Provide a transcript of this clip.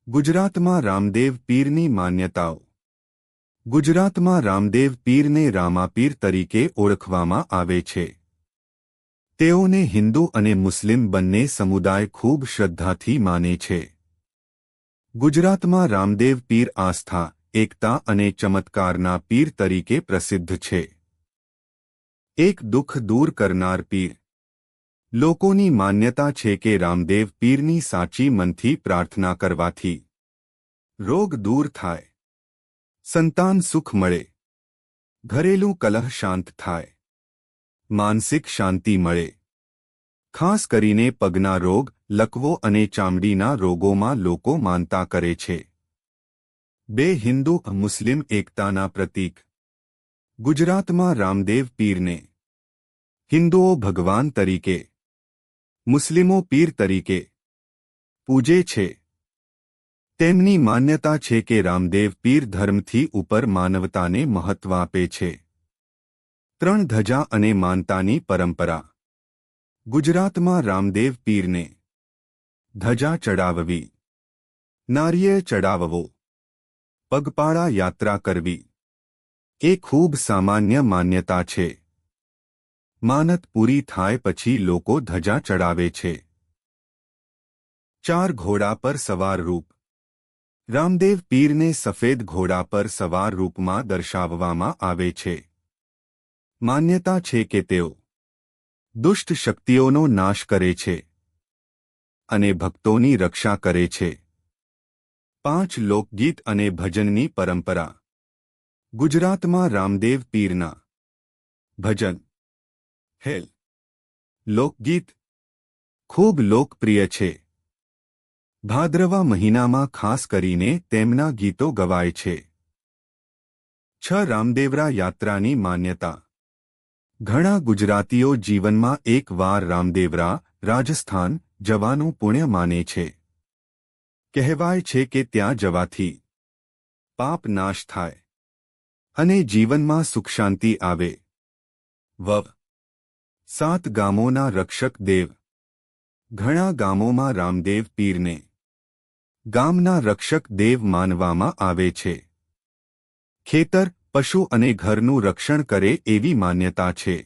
ગુજરાતમાં રામદેવ પીરની માન્યતાઓ. ગુજરાતમાં રામદેવ પીરને રામાપીર તરીકે ઓળખવામાં આવે છે. તેઓને હિન્દુ અને મુસ્લિમ બંને સમુદાય ખૂબ શ્રદ્ધાથી માને છે. ગુજરાતમાં રામદેવ પીર આસ્થા, એકતા અને ચમત્કારના પીર તરીકે પ્રસિદ્ધ છે. એક દુઃખ દૂર કરનાર પીર. લોકોની માન્યતા છે કે રામદેવ પીરની સાચી મનથી પ્રાર્થના કરવાથી રોગ દૂર થાય, સંતાન સુખ મળે, ઘરેલું કલહ શાંત થાય, માનસિક શાંતિ મળે. ખાસ કરીને પગના રોગ, લકવો અને ચામડીના રોગોમાં લોકો માનતા કરે છે. બે હિન્દુ મુસ્લિમ એકતાના પ્રતીક. ગુજરાતમાં રામદેવ પીરને હિન્દુઓ ભગવાન તરીકે, મુસ્લિમો પીર તરીકે પૂજે છે. તેમની માન્યતા છે કે રામદેવ પીર ધર્મથી ઉપર માનવતાને મહત્વ આપે છે. ત્રણ ધજા અને માનતાની પરંપરા. ગુજરાતમાં રામદેવ પીરને ધજા ચડાવવી, નારિયેળ ચડાવવો, પગપાળા યાત્રા કરવી એ ખૂબ સામાન્ય માન્યતા છે. માનત પૂરી થાય પછી લોકો ધજા ચડાવે છે. ચાર ઘોડા પર સવાર રૂપ. રામદેવ પીરને સફેદ ઘોડા પર સવાર રૂપમાં દર્શાવવામાં આવે છે. માન્યતા છે કે તેઓ દુષ્ટ શક્તિઓનો નાશ કરે છે અને ભક્તોની રક્ષા કરે છે. 5 લોકગીત અને ભજનની પરંપરા. ગુજરાતમાં રામદેવ પીરના ભજન, હેલ, લોકગીત ખૂબ લોકપ્રિય છે. ભાદ્રવા મહિનામાં ખાસ કરીને તેમના ગીતો ગવાય છે. 6 રામદેવરા યાત્રાની માન્યતા. ઘણા ગુજરાતીઓ જીવનમાં એક વાર રામદેવરા, રાજસ્થાન જવાનું પુણ્ય માને છે. કહેવાય છે કે ત્યાં જવાથી પાપ નાશ થાય અને જીવનમાં સુખ શાંતિ આવે. 7 ગામોના રક્ષક દેવ. ઘણા ગામોમાં રામદેવ પીરને ગામના રક્ષક દેવ માનવામાં આવે છે. ખેતર, પશુ અને ઘરનું રક્ષણ કરે એવી માન્યતા છે.